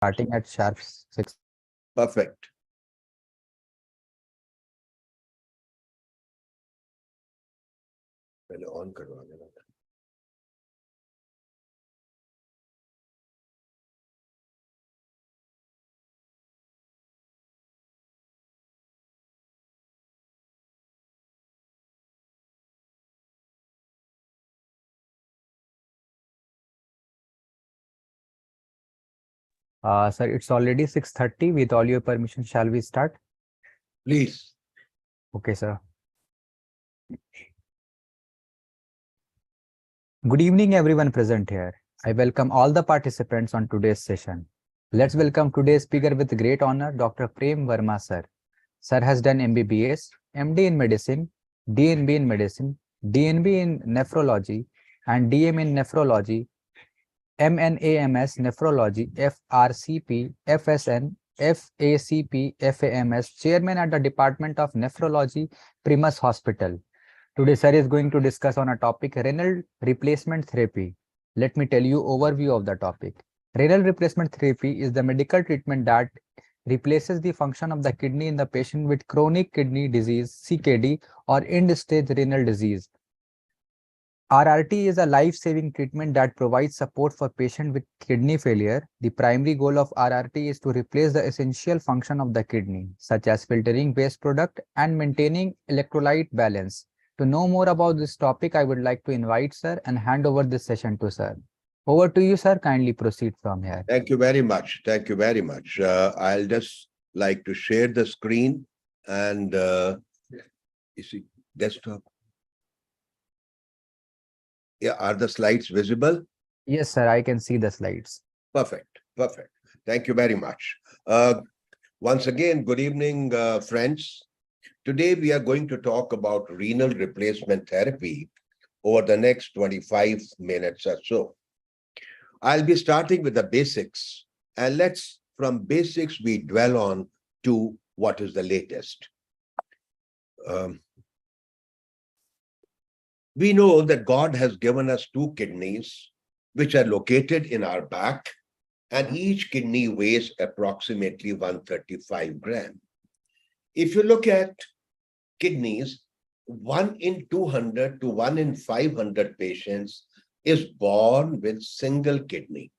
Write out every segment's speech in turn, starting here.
starting at sharp 6. Perfect. पहले on करवा देना। Sir, it's already 6:30. With all your permission, shall we start? Please. Okay, sir. Good evening, everyone present here. I welcome all the participants on today's session. Let's welcome today's speaker with great honor, Dr. Prem Verma, sir. Sir has done MBBS, MD in medicine, DNB in medicine, DNB in nephrology, and DM in nephrology, MNAMS nephrology, FRCP, FSN, FACP, FAMS, chairman at the Department of Nephrology, Primus Hospital. Today, sir is going to discuss on a topic, renal replacement therapy. Let me tell you overview of the topic. Renal replacement therapy is the medical treatment that replaces the function of the kidney in the patient with chronic kidney disease, CKD, or end-stage renal disease. RRT is a life-saving treatment that provides support for patients with kidney failure. The primary goal of RRT is to replace the essential function of the kidney, such as filtering waste product and maintaining electrolyte balance. To know more about this topic, I would like to invite sir and hand over this session to sir. Over to you, sir. Kindly proceed from here. Thank you very much. Thank you very much. I'll just like to share the screen and you see desktop. Yeah, are the slides visible? Yes, sir. I can see the slides. Perfect. Perfect. Thank you very much. Once again, good evening, friends. Today, we are going to talk about renal replacement therapy over the next 25 minutes or so. I'll be starting with the basics, and from basics, we dwell on to what is the latest. We know that God has given us two kidneys, which are located in our back, and each kidney weighs approximately 135 grams. If you look at kidneys, 1 in 200 to 1 in 500 patients is born with single kidney.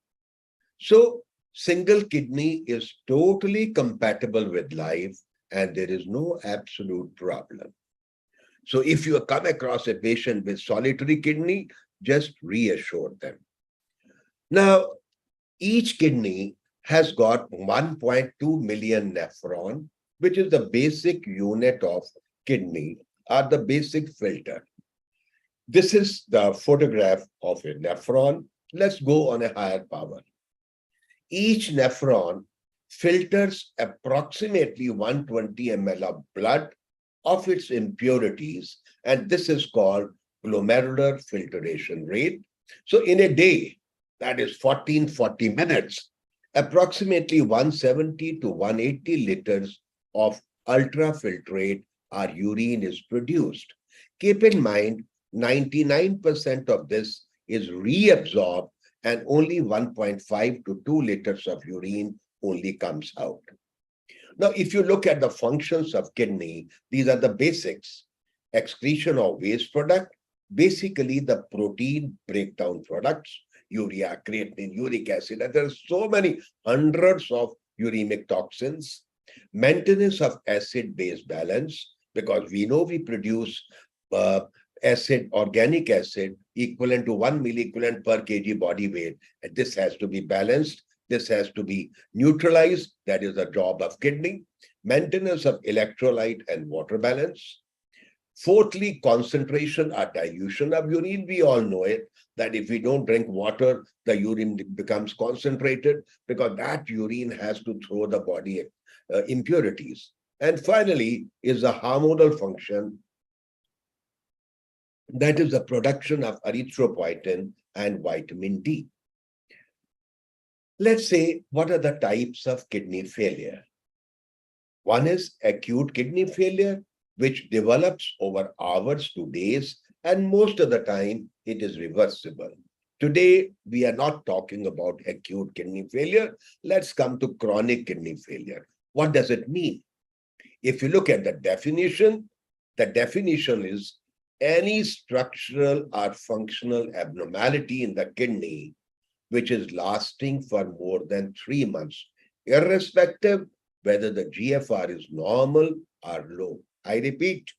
So single kidney is totally compatible with life, and there is no absolute problem. So if you come across a patient with solitary kidney, just reassure them. Now, each kidney has got 1.2 million nephron, which is the basic unit of kidney, or the basic filter. This is the photograph of a nephron. Let's go on a higher power. Each nephron filters approximately 120 ml of blood of its impurities, and this is called glomerular filtration rate. So in a day, that is 40 minutes, approximately 170 to 180 liters of ultrafiltrate or urine is produced. Keep in mind, 99% of this is reabsorbed and only 1.5 to 2 liters of urine only comes out. Now, if you look at the functions of kidney, these are the basics. Excretion of waste product, basically the protein breakdown products, urea, creatinine, uric acid, and there are so many hundreds of uremic toxins. Maintenance of acid-base balance, because we know we produce organic acid equivalent to 1 milliequivalent per kg body weight, and this has to be balanced. This has to be neutralized. That is the job of kidney. Maintenance of electrolyte and water balance. Fourthly, concentration or dilution of urine. We all know it, that if we don't drink water, the urine becomes concentrated because that urine has to throw the body impurities. And finally is the hormonal function. That is the production of erythropoietin and vitamin D. Let's say, what are the types of kidney failure? One is acute kidney failure, which develops over hours to days, and most of the time it is reversible. Today, we are not talking about acute kidney failure. Let's come to chronic kidney failure. What does it mean? If you look at the definition is any structural or functional abnormality in the kidney which is lasting for more than 3 months, irrespective whether the GFR is normal or low. I repeat,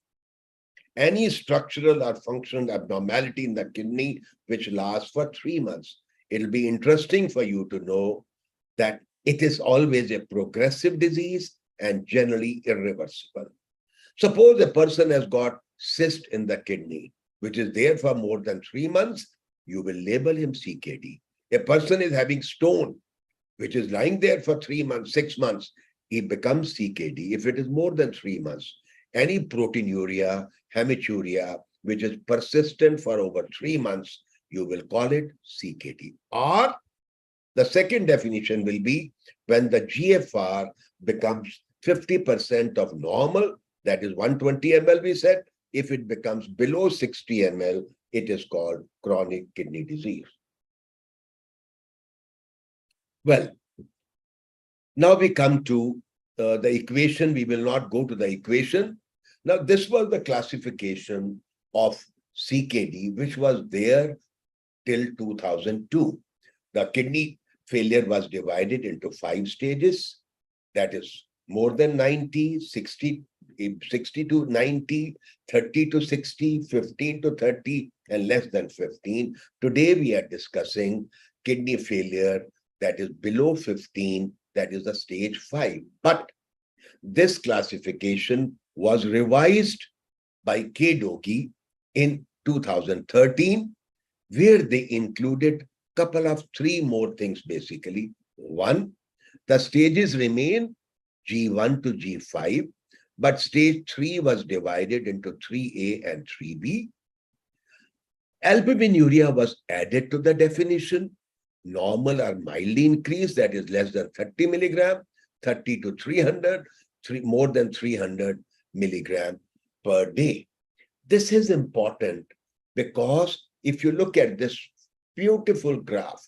any structural or functional abnormality in the kidney which lasts for 3 months. It'll be interesting for you to know that it is always a progressive disease and generally irreversible. Suppose a person has got cyst in the kidney, which is there for more than 3 months, you will label him CKD. A person is having stone, which is lying there for 3 months, 6 months, he becomes CKD. If it is more than 3 months, any proteinuria, hematuria, which is persistent for over 3 months, you will call it CKD. Or the second definition will be when the GFR becomes 50% of normal, that is 120 ml, we said. If it becomes below 60 ml, it is called chronic kidney disease. Well, now we come to the equation. We will not go to the equation. Now, this was the classification of CKD, which was there till 2002. The kidney failure was divided into 5 stages. That is more than 90, 60, 60 to 90, 30 to 60, 15 to 30, and less than 15. Today, we are discussing kidney failure that is below 15, that is the stage 5. But this classification was revised by K. Doki in 2013, where they included couple of 3 more things basically. One, the stages remain G1 to G5, but stage 3 was divided into 3A and 3B. Albuminuria was added to the definition. Normal or mildly increased, that is less than 30 milligram, 30 to 300, more than 300 milligram per day. This is important because if you look at this beautiful graph,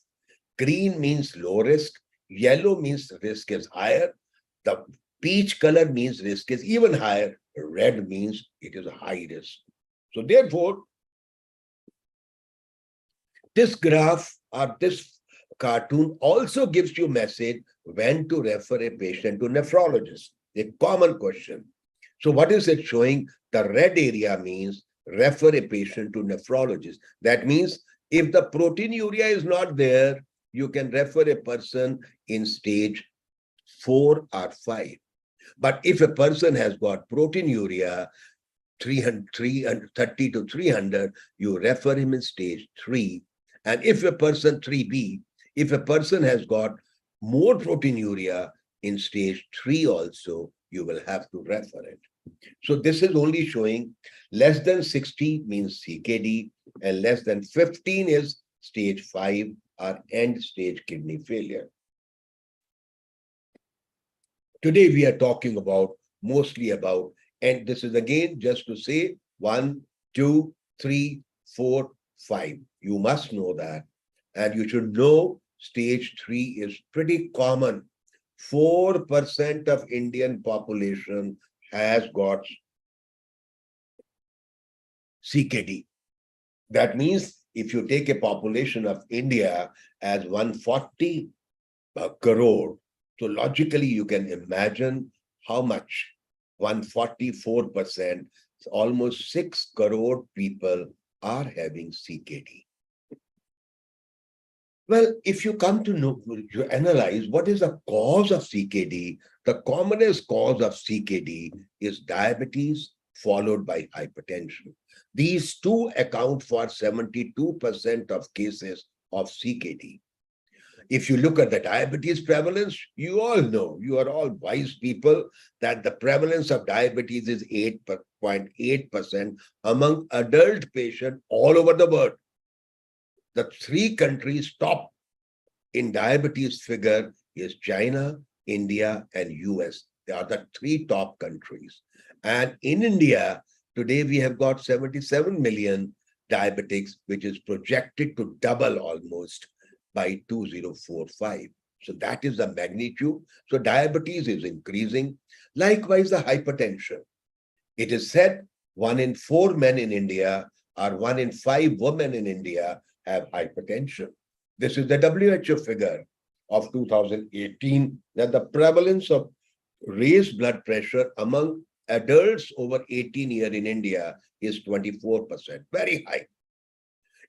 green means low risk, yellow means risk is higher, the peach color means risk is even higher, red means it is a high risk. So therefore, this graph or this cartoon also gives you message when to refer a patient to nephrologist, a common question. So what is it showing? The red area means refer a patient to nephrologist. That means if the proteinuria is not there, you can refer a person in stage 4 or 5. But if a person has got proteinuria 330 to 300, you refer him in stage 3. And if a person 3B, if a person has got more proteinuria in stage 3 also, you will have to refer it. So this is only showing less than 60 means CKD and less than 15 is stage 5 or end stage kidney failure. Today we are talking about mostly about, and this is again just to say 1, 2, 3, 4, 5. You must know that. And you should know stage 3 is pretty common. 4% of Indian population has got CKD. That means if you take a population of India as 140 crore, so logically you can imagine how much 144%, almost 6 crore people are having CKD. Well, if you come to know, you analyze what is the cause of CKD, the commonest cause of CKD is diabetes followed by hypertension. These two account for 72% of cases of CKD. If you look at the diabetes prevalence, you all know, you are all wise people, that the prevalence of diabetes is 8.8% among adult patients all over the world. The 3 countries top in diabetes figure is China, India, and US. They are the 3 top countries. And in India, today we have got 77 million diabetics, which is projected to double almost by 2045. So that is the magnitude. So diabetes is increasing. Likewise, the hypertension. It is said 1 in 4 men in India or 1 in 5 women in India have hypertension. This is the WHO figure of 2018, that the prevalence of raised blood pressure among adults over 18 years in India is 24%, very high.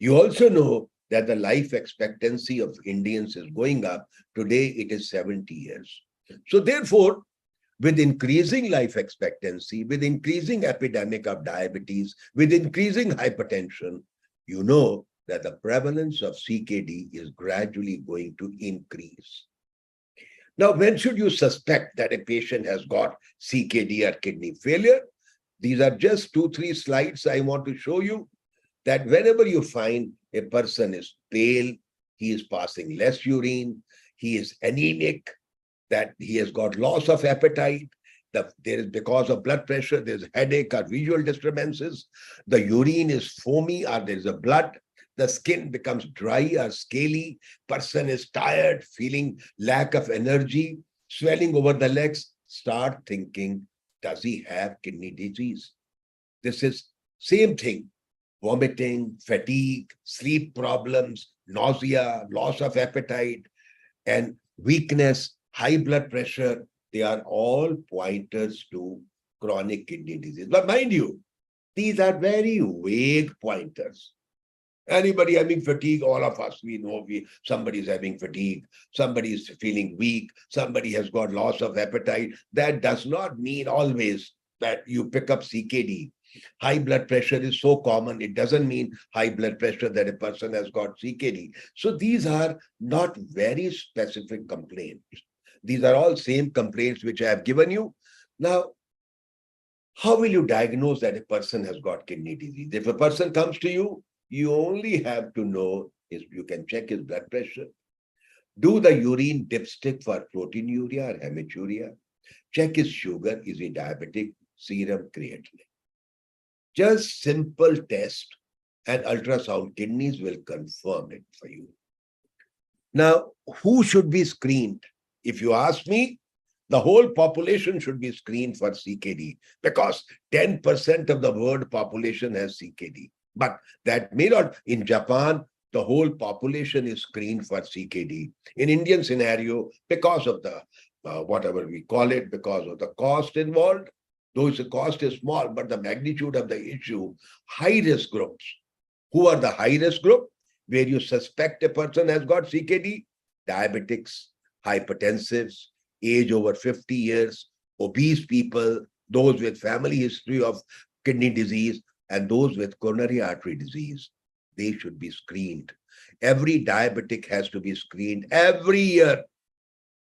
You also know that the life expectancy of Indians is going up. Today, it is 70 years. So therefore, with increasing life expectancy, with increasing epidemic of diabetes, with increasing hypertension, you know that the prevalence of CKD is gradually going to increase. Now, when should you suspect that a patient has got CKD or kidney failure? These are just 2-3 slides I want to show you, that whenever you find a person is pale, he is passing less urine, he is anemic, that he has got loss of appetite, there is, because of blood pressure, there's headache or visual disturbances, the urine is foamy or there's a blood, the skin becomes dry or scaly, person is tired, feeling lack of energy, swelling over the legs, start thinking, does he have kidney disease? This is same thing, vomiting, fatigue, sleep problems, nausea, loss of appetite, and weakness, high blood pressure, they are all pointers to chronic kidney disease. But mind you, these are very vague pointers. Anybody having fatigue, all of us, we know somebody is having fatigue, somebody is feeling weak, somebody has got loss of appetite. That does not mean always that you pick up CKD. High blood pressure is so common, it doesn't mean high blood pressure that a person has got CKD. So these are not very specific complaints. These are all same complaints which I have given you. Now, how will you diagnose that a person has got kidney disease? If a person comes to you, you only have to know is you can check his blood pressure. Do the urine dipstick for proteinuria or hematuria. Check his sugar, is he diabetic, serum creatinine. Just simple test and ultrasound kidneys will confirm it for you. Now, who should be screened? If you ask me, the whole population should be screened for CKD because 10% of the world population has CKD. But that may not, in Japan, the whole population is screened for CKD. In Indian scenario, because of the, whatever we call it, because of the cost involved, though the cost is small, but the magnitude of the issue, high-risk groups. Who are the high-risk group? Where you suspect a person has got CKD, diabetics, hypertensives, age over 50 years, obese people, those with family history of kidney disease, and those with coronary artery disease. They should be screened. Every diabetic has to be screened every year.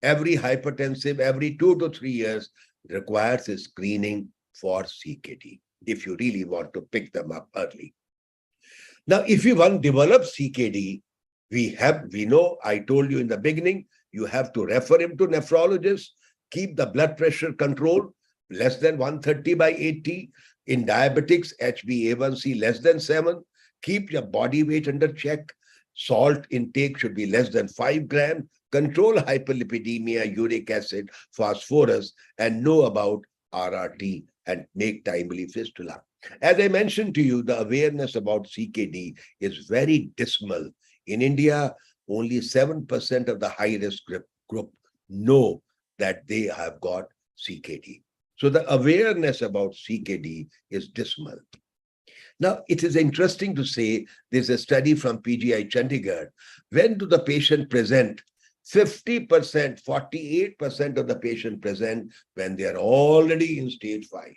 Every hypertensive, every 2 to 3 years requires a screening for CKD if you really want to pick them up early. Now, if you want to develop CKD, we know, I told you in the beginning, you have to refer him to nephrologist, keep the blood pressure control, less than 130/80. In diabetics, HbA1c less than 7. Keep your body weight under check. Salt intake should be less than 5 grams. Control hyperlipidemia, uric acid, phosphorus, and know about RRT and make timely fistula. As I mentioned to you, the awareness about CKD is very dismal. In India, only 7% of the high-risk group know that they have got CKD. So the awareness about CKD is dismal. Now, it is interesting to say, there's a study from PGI Chandigarh. When do the patient present? 50%, 48% of the patient present when they are already in stage 5.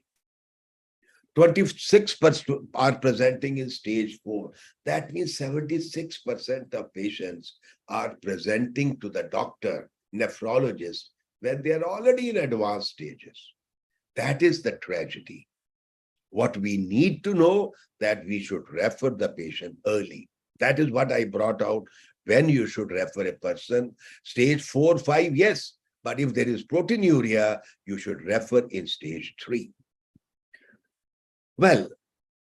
26% are presenting in stage 4. That means 76% of patients are presenting to the doctor, nephrologist, when they are already in advanced stages. That is the tragedy. What we need to know that we should refer the patient early. That is what I brought out when you should refer a person. Stage 4, 5, yes. But if there is proteinuria, you should refer in stage 3. Well,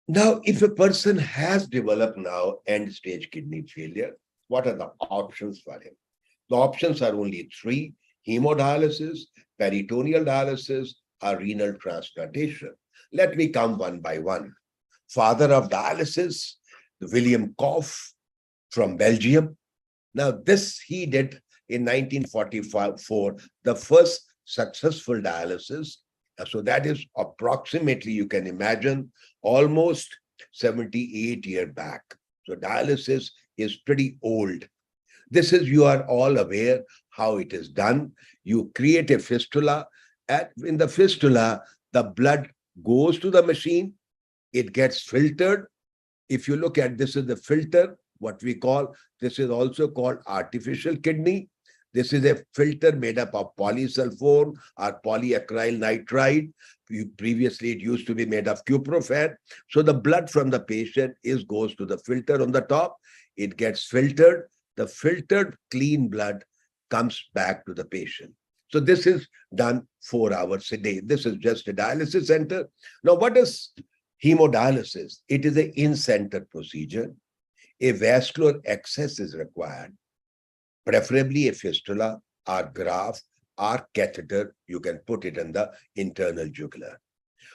Now, if a person has developed now end-stage kidney failure, what are the options for him? The options are only three: hemodialysis, peritoneal dialysis, or renal transplantation. Let me come one by one. Father of dialysis, William Koff from Belgium. Now, this he did in 1944, the first successful dialysis. So that is approximately, you can imagine, almost 78 years back. So dialysis is pretty old. This is, you are all aware how it is done. You create a fistula. In the fistula, the blood goes to the machine. It gets filtered. If you look at, this is the filter, what we call, this is also called artificial kidney. This is a filter made up of polysulfone or polyacryl nitride. Previously, it used to be made of cuprofen. So the blood from the patient goes to the filter on the top. It gets filtered. The filtered clean blood comes back to the patient. So this is done 4 hours a day. This is just a dialysis center. Now, what is hemodialysis? It is an in-center procedure. A vascular access is required, preferably a fistula or graft or catheter. You can put it in the internal jugular.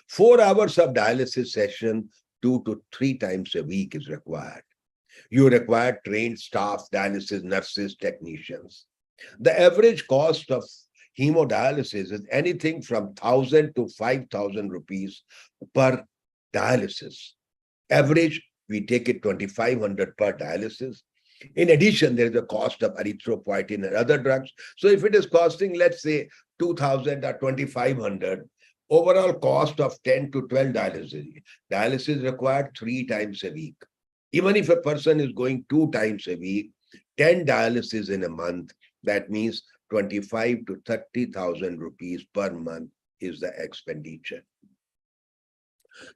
4 hours of dialysis session, 2 to 3 times a week is required. You require trained staff, dialysis nurses, technicians. The average cost of hemodialysis is anything from 1,000 to 5,000 rupees per dialysis. Average, we take it 2,500 per dialysis. In addition, there is a cost of erythropoietin and other drugs. So if it is costing, let's say, 2,000 or 2,500, overall cost of 10 to 12 dialysis. Dialysis required 3 times a week. Even if a person is going 2 times a week, 10 dialysis in a month, that means 25 to 30,000 rupees per month is the expenditure.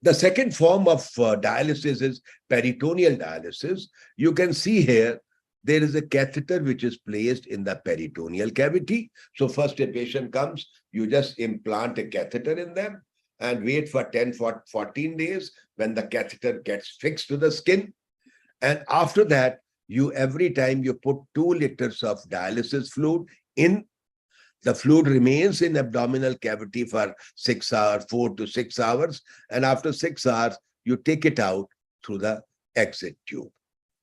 The second form of dialysis is peritoneal dialysis. You can see here, there is a catheter which is placed in the peritoneal cavity. So first a patient comes, you just implant a catheter in them and wait for 10, 14 days when the catheter gets fixed to the skin. And after that, every time you put 2 liters of dialysis fluid in. The fluid remains in abdominal cavity for 6 hours, 4 to 6 hours. And after 6 hours, you take it out through the exit tube.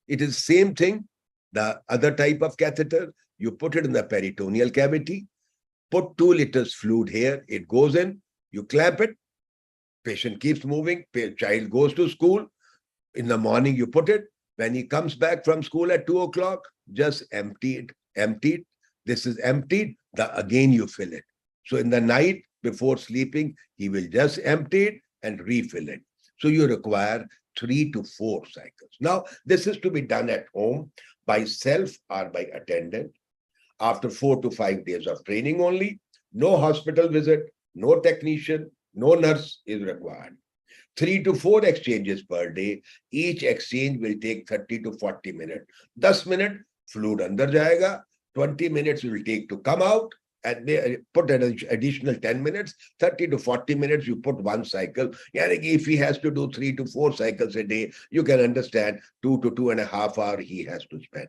It is the same thing. The other type of catheter, you put it in the peritoneal cavity, put 2 liters fluid here, it goes in, you clamp it, patient keeps moving, child goes to school. In the morning, you put it. When he comes back from school at 2 o'clock, just empty it. This is emptied, again you fill it. So in the night before sleeping, he will just empty it and refill it. So you require 3 to 4 cycles. Now, this is to be done at home by self or by attendant after 4 to 5 days of training only. No hospital visit, no technician, no nurse is required. 3 to 4 exchanges per day. Each exchange will take 30 to 40 minutes. 10 minutes, fluid andar jayega. 20 minutes will take to come out, and they put an additional 10 minutes, 30 to 40 minutes, you put 1 cycle. If he has to do 3 to 4 cycles a day, you can understand 2 to 2.5 hours he has to spend.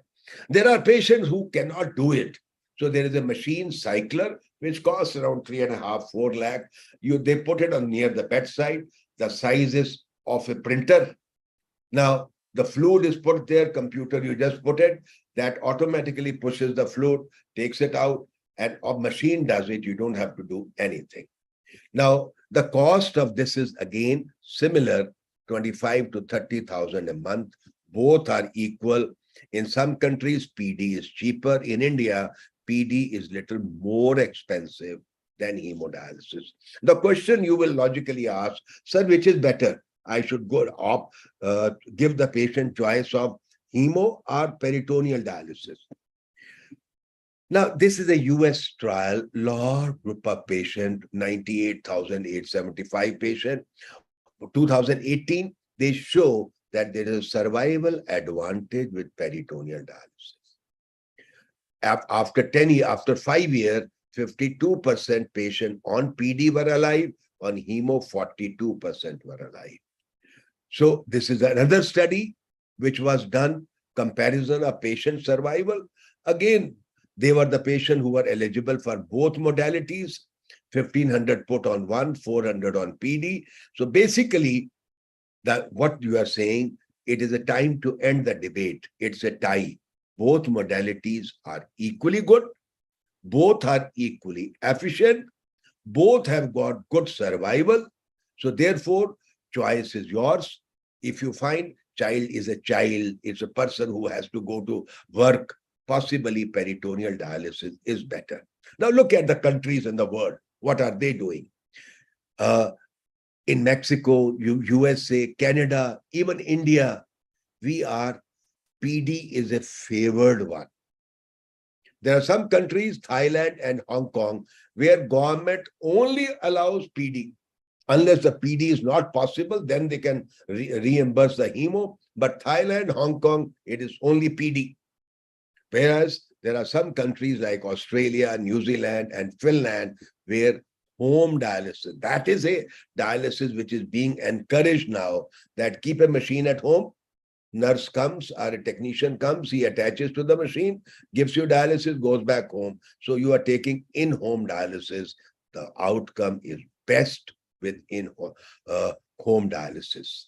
There are patients who cannot do it. So there is a machine cycler, which costs around 3.5, 4 lakh. They put it on near the bedside. The size is of a printer. Now, the fluid is put there, computer, you just put it, that automatically pushes the fluid, takes it out, and a machine does it. You don't have to do anything. Now, the cost of this is again similar, 25 to 30,000 a month. Both are equal. In some countries, PD is cheaper. In India, PD is little more expensive than hemodialysis. The question you will logically ask, sir, which is better? I should give the patient choice of hemo or peritoneal dialysis. Now, this is a US trial, large group of patients, 98,875 patients. 2018, they show that there is a survival advantage with peritoneal dialysis. After 10 years, after 5 years, 52% patients on PD were alive, on hemo, 42% were alive. So this is another study which was done, comparison of patient survival. Again, they were the patient who were eligible for both modalities, 1500 put on one, 400 on PD. So basically, that what you are saying, it is a time to end the debate. It's a tie. Both modalities are equally good. Both are equally efficient. Both have got good survival. So therefore, choice is yours. If you find child is a child, it's a person who has to go to work, possibly peritoneal dialysis is better. Now look at the countries in the world. What are they doing? In Mexico, USA, Canada, even India, we are, PD is a favored one. There are some countries, Thailand and Hong Kong, where government only allows PD. Unless the PD is not possible, then they can reimburse the hemo. But Thailand, Hong Kong, it is only PD. Whereas there are some countries like Australia, New Zealand, and Finland, where home dialysis, that is a dialysis which is being encouraged now, that keep a machine at home, nurse comes or a technician comes, he attaches to the machine, gives you dialysis, goes back home. So you are taking in-home dialysis. The outcome is best with home dialysis.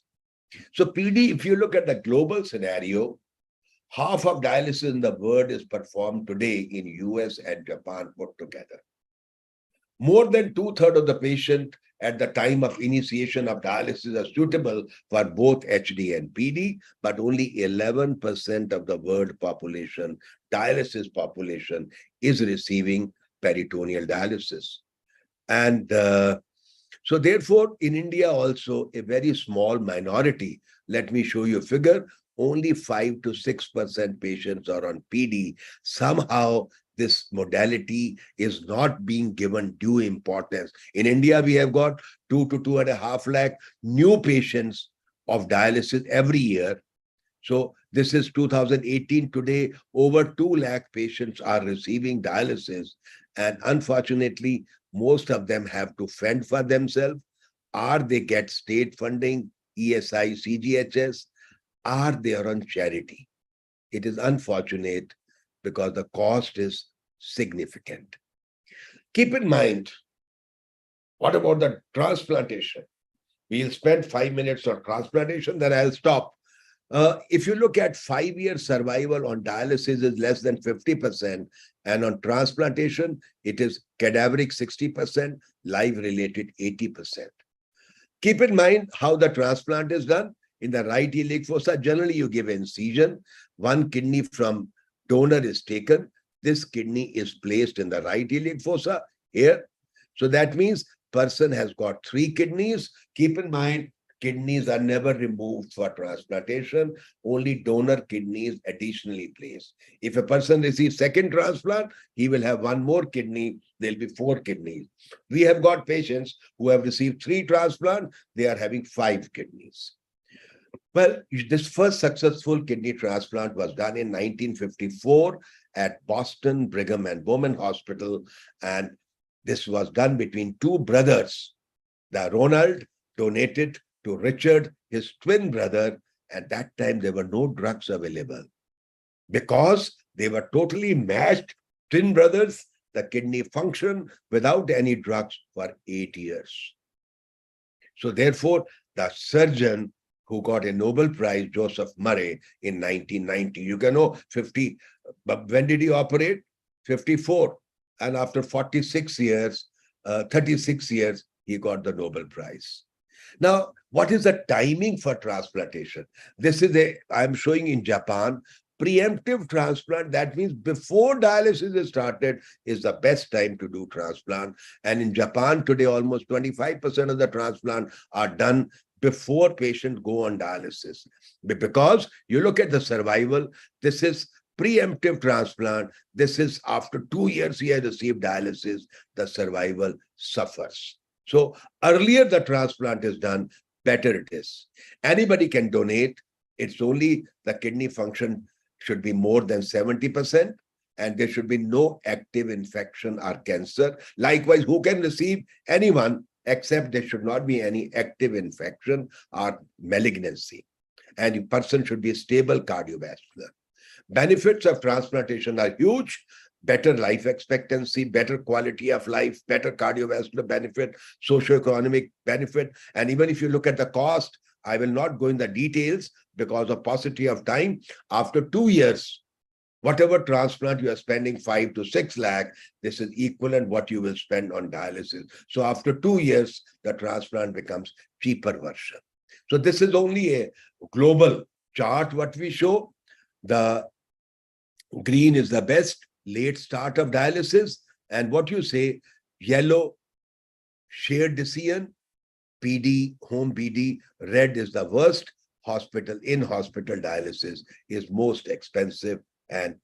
So PD, if you look at the global scenario, half of dialysis in the world is performed today in US and Japan put together. More than 2/3 of the patient at the time of initiation of dialysis are suitable for both HD and PD, but only 11% of the world population, dialysis population, is receiving peritoneal dialysis. And so therefore, in India also, a very small minority, let me show you a figure, only 5 to 6% patients are on PD. Somehow, this modality is not being given due importance. In India, we have got 2 to 2.5 lakh new patients of dialysis every year. So this is 2018. Today, over 2 lakh patients are receiving dialysis. And unfortunately, most of them have to fend for themselves, or they get state funding, ESI, CGHS, or they are on charity. It is unfortunate because the cost is significant. Keep in mind, what about the transplantation? We'll spend 5 minutes on transplantation, then I'll stop. If you look at 5-year survival on dialysis is less than 50%, and on transplantation, it is cadaveric 60%, live-related 80%. Keep in mind how the transplant is done. In the right iliac fossa, generally you give incision. One kidney from donor is taken. This kidney is placed in the right iliac fossa here. So that means person has got 3 kidneys. Keep in mind, kidneys are never removed for transplantation. Only donor kidneys additionally placed. If a person receives second transplant, he will have 1 more kidney. There'll be 4 kidneys. We have got patients who have received 3 transplants. They are having 5 kidneys. Well, this first successful kidney transplant was done in 1954 at Boston Brigham and Women's Hospital. And this was done between 2 brothers. The Ronald donated to Richard, his twin brother. At that time, there were no drugs available. Because they were totally matched twin brothers, the kidney functioned without any drugs for 8 years. So therefore, the surgeon who got a Nobel Prize, Joseph Murray, in 1990. You can know 50, but when did he operate? 54. And after 46 years, 36 years, he got the Nobel Prize. Now, what is the timing for transplantation? This is I'm showing in Japan, preemptive transplant. That means before dialysis is started is the best time to do transplant. And in Japan today, almost 25% of the transplant are done before patients go on dialysis. Because you look at the survival, this is preemptive transplant. This is after 2 years he has received dialysis, the survival suffers. So earlier the transplant is done, better it is. Anybody can donate. It's only the kidney function should be more than 70%, and there should be no active infection or cancer. Likewise, who can receive? Anyone. except there should not be any active infection or malignancy. And the person should be stable cardiovascular. Benefits of transplantation are huge. Better life expectancy, better quality of life, better cardiovascular benefit, socioeconomic benefit. And even if you look at the cost, I will not go in the details because of paucity of time. After 2 years, whatever transplant you are spending 5 to 6 lakh, this is equivalent what you will spend on dialysis. So after 2 years, the transplant becomes cheaper version. So this is only a global chart what we show. The green is the best late start of dialysis, and what you say, yellow shared decision, PD, home PD, red is the worst, hospital, in-hospital dialysis is most expensive, and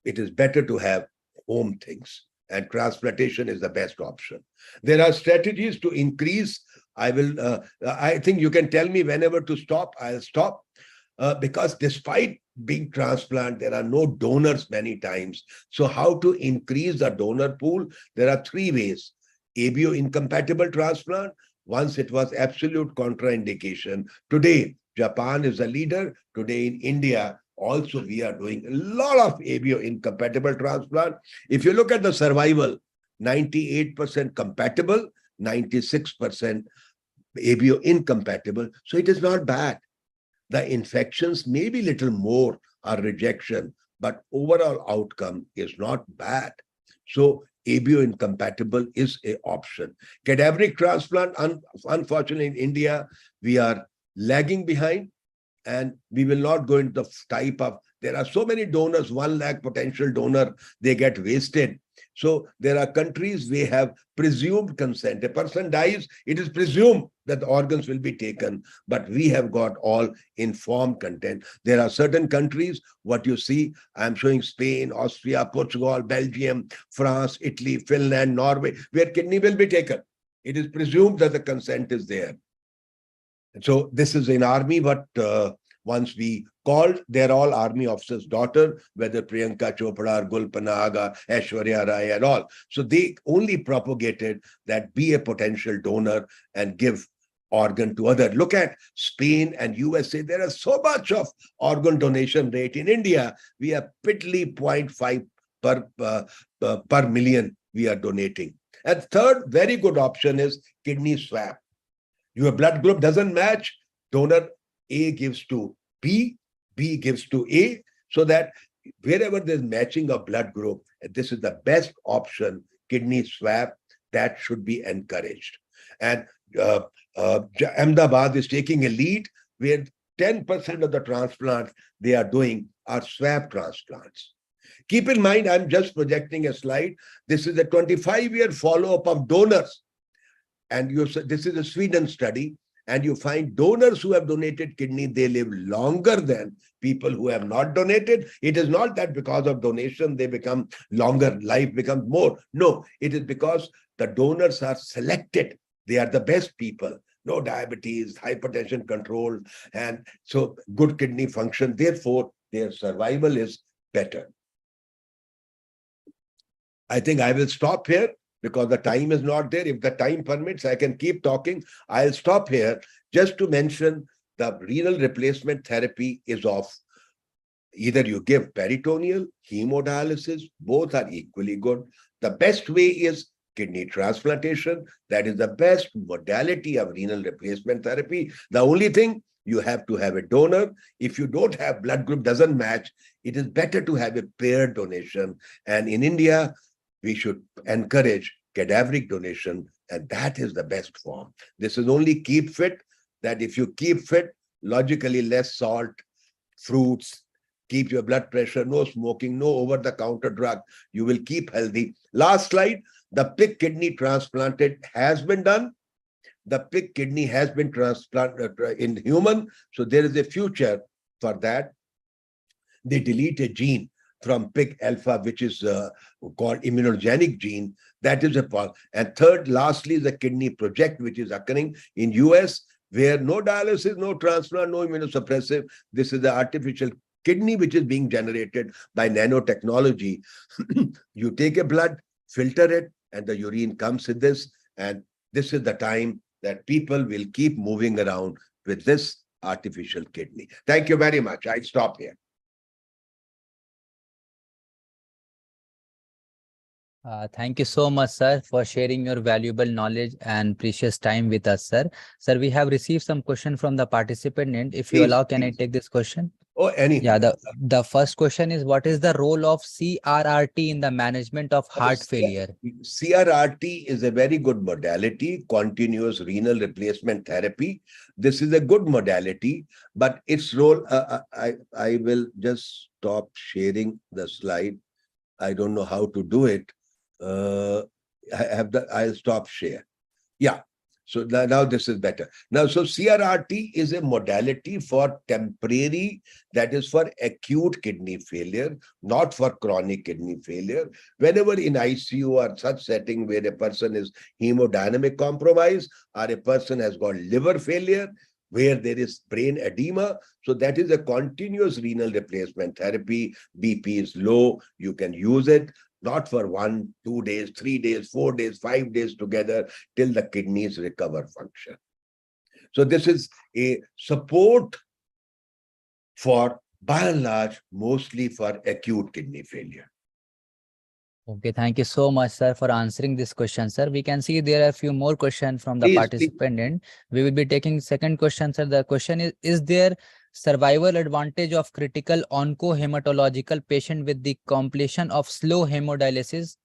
it is better to have home things, and transplantation is the best option. There are strategies to increase. I think you can tell me whenever to stop, I'll stop. Because despite being transplant, there are no donors many times. So how to increase the donor pool? There are 3 ways. ABO incompatible transplant, once it was absolute contraindication. Today, Japan is a leader. Today in India, also we are doing a lot of ABO incompatible transplant. If you look at the survival, 98% compatible, 96% ABO incompatible. So it is not bad. The infections may be little more or rejection, but overall outcome is not bad. So ABO incompatible is an option. Cadaveric transplant, unfortunately in India, we are lagging behind, and we will not go into the type of, there are so many donors, 1 lakh potential donor, they get wasted. So there are countries we have presumed consent. A person dies, it is presumed that the organs will be taken, but we have got all informed consent. There are certain countries, what you see, I'm showing Spain, Austria, Portugal, Belgium, France, Italy, Finland, Norway, where kidney will be taken. It is presumed that the consent is there. So this is in army, but once we called, they're all army officers' daughter, whether Priyanka Chopra, or Gulpanag, Aishwarya Rai and all. So they only propagated that be a potential donor and give organ to other. Look at Spain and USA. There is so much of organ donation rate. In India, we are piddly 0.5 per million we are donating. And third very good option is kidney swab. Your blood group doesn't match, donor A gives to B, B gives to A, so that wherever there's matching of blood group, this is the best option, kidney swab, that should be encouraged. And Ahmedabad is taking a lead where 10% of the transplants they are doing are swab transplants. Keep in mind, I'm just projecting a slide. This is a 25-year follow-up of donors. And this is a Sweden study, and you find donors who have donated kidney, they live longer than people who have not donated. It is not that because of donation, they become longer, life becomes more. No, it is because the donors are selected. They are the best people. No diabetes, hypertension control, and so good kidney function. Therefore, their survival is better. I think I will stop here, because the time is not there. If the time permits, I can keep talking. I'll stop here just to mention the renal replacement therapy is of either you give peritoneal, hemodialysis, both are equally good. The best way is kidney transplantation. That is the best modality of renal replacement therapy. The only thing, you have to have a donor. If you don't have, blood group doesn't match, it is better to have a paired donation. And in India, we should encourage cadaveric donation, and that is the best form. This is only keep fit, that if you keep fit, logically less salt, fruits, keep your blood pressure, no smoking, no over-the-counter drug, you will keep healthy. Last slide, the pig kidney transplanted has been done. The pig kidney has been transplanted in human, so there is a future for that. They delete a gene from pig alpha, which is called immunogenic gene. That is a part. And third, lastly, the kidney project, which is occurring in US, where no dialysis, no transplant, no immunosuppressive. This is the artificial kidney, which is being generated by nanotechnology. You take a blood, filter it, and the urine comes in this, and this is the time that people will keep moving around with this artificial kidney. Thank you very much. I stop here. Thank you so much, sir, for sharing your valuable knowledge and precious time with us, sir. Sir, we have received some question from the participant end. If you Please, allow, can I please. take this question? Oh, anything. Yeah, the first question is, what is the role of CRRT in the management of heart failure? CRRT is a very good modality, continuous renal replacement therapy. This is a good modality, but its role, I will just stop sharing the slide. I don't know how to do it. I'll stop share. Yeah. So now this is better. Now, so CRRT is a modality for temporary, that is for acute kidney failure, not for chronic kidney failure. Whenever in ICU or such setting where a person is hemodynamic compromise or a person has got liver failure, where there is brain edema. So that is a continuous renal replacement therapy. BP is low, you can use it. Not for 1, 2 days, 3 days, 4 days, 5 days together till the kidneys recover function. So this is a support for, by and large, mostly for acute kidney failure. Okay, thank you so much, sir, for answering this question, sir. We can see there are a few more questions from the Please. participant end. We will be taking second question, sir. The question is there survival advantage of critical oncohematological patient with the completion of slow hemodialysis?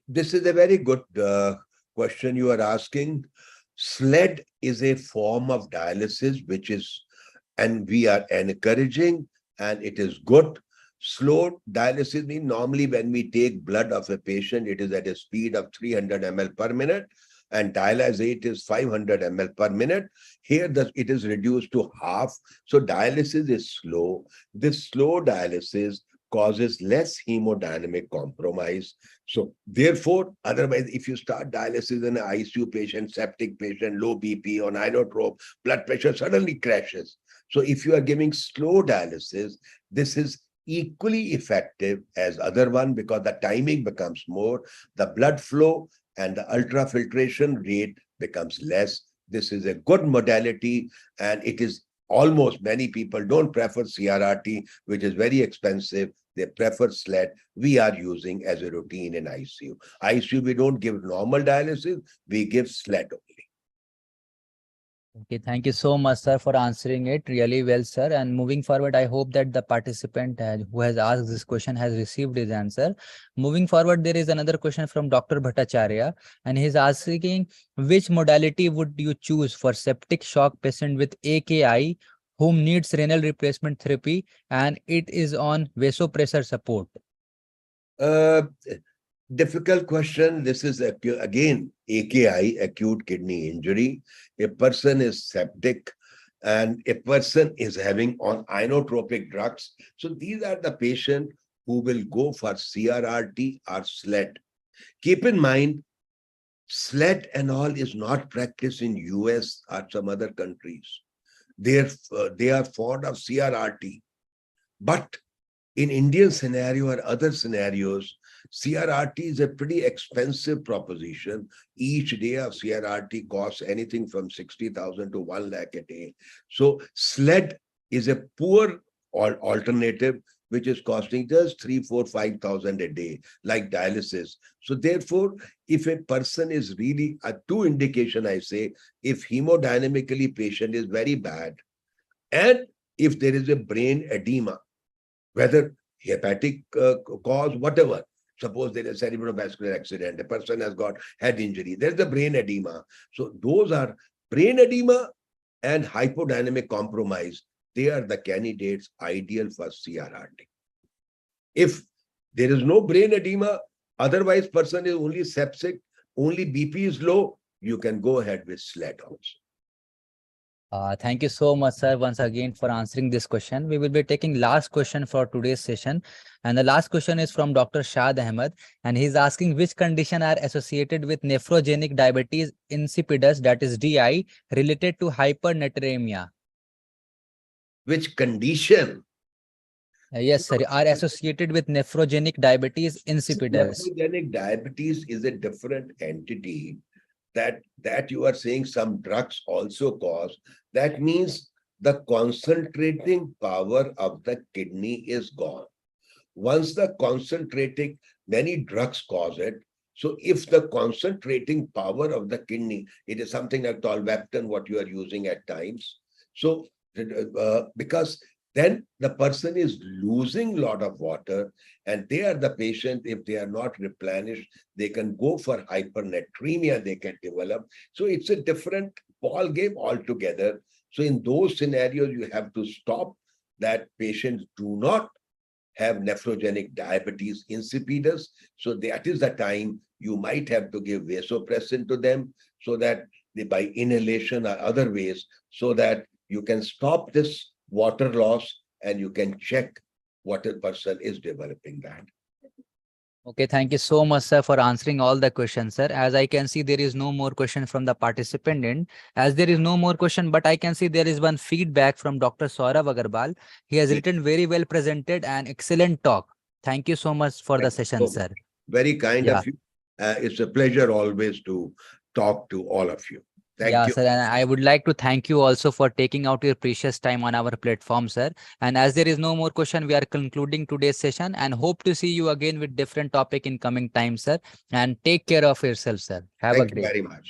This is a very good question you are asking. SLED is a form of dialysis, which is, and we are encouraging, and it is good. Slow dialysis means normally when we take blood of a patient, it is at a speed of 300 ml per minute, and dialysate is 500 ml per minute. Here, it is reduced to half. So dialysis is slow. This slow dialysis causes less hemodynamic compromise. So therefore, otherwise, if you start dialysis in an ICU patient, septic patient, low BP, on inotrope, blood pressure suddenly crashes. So if you are giving slow dialysis, this is equally effective as other one because the timing becomes more, the blood flow and the ultrafiltration rate becomes less. This is a good modality, and it is almost, many people don't prefer CRRT, which is very expensive. They prefer SLED. We are using as a routine in ICU. ICU, we don't give normal dialysis, we give SLED only. Okay, thank you so much, sir, for answering it really well, sir. And moving forward, I hope that the participant who has asked this question has received his answer. Moving forward, there is another question from Dr. Bhattacharya, and he's asking, which modality would you choose for septic shock patient with AKI whom needs renal replacement therapy and it is on vasopressor support? Difficult question. This is again AKI, acute kidney injury. A person is septic and a person is having on inotropic drugs. So these are the patient who will go for CRRT or SLED. Keep in mind, SLED and all is not practiced in US or some other countries. They are fond of CRRT. But in Indian scenario or other scenarios, CRRT is a pretty expensive proposition. Each day of CRRT costs anything from 60,000 to 1 lakh a day. So SLED is a poor alternative, which is costing just 3, 4, 5,000 a day, like dialysis. So therefore, if a person is really, a two indication I say, if hemodynamically patient is very bad, and if there is a brain edema, whether hepatic cause, whatever. Suppose there is a cerebrovascular accident, a person has got head injury, there's the brain edema. So those are brain edema and hypodynamic compromise. They are the candidates ideal for CRRT. If there is no brain edema, otherwise person is only septic, only BP is low, you can go ahead with SLED also. Thank you so much, sir, once again for answering this question. We will be taking last question for today's session. And the last question is from Dr. Shad Ahmed. And he's asking which condition are associated with nephrogenic diabetes insipidus, that is DI, related to hypernatremia? Which condition? Yes, sir, are associated with nephrogenic diabetes insipidus. Nephrogenic diabetes is a different entity that you are saying some drugs also cause. That means the concentrating power of the kidney is gone. Once the concentrating, many drugs cause it. So if the concentrating power of the kidney, it is something like tolvaptan, what you are using at times. So because then the person is losing a lot of water, and they are the patient, if they are not replenished, they can go for hypernatremia, they can develop. So it's a different ball game altogether. So in those scenarios, you have to stop that patients do not have nephrogenic diabetes insipidus. So that is the time you might have to give vasopressin to them, so that they, by inhalation or other ways, so that you can stop this water loss and you can check what a person is developing that. Okay, thank you so much, sir, for answering all the questions, sir. As I can see, there is no more question from the participant end. As there is no more question, but I can see there is one feedback from Dr. Saurav Agarwal. He has written very well presented and excellent talk. Thank you so much for the Thank you session, so much. sir. Very kind Yeah. of you. It's a pleasure always to talk to all of you. Thank Yeah, you. sir. And I would like to thank you also for taking out your precious time on our platform, sir. And as there is no more question, we are concluding today's session and hope to see you again with different topic in coming time, sir. And take care of yourself, sir. Have a Thank you great very much.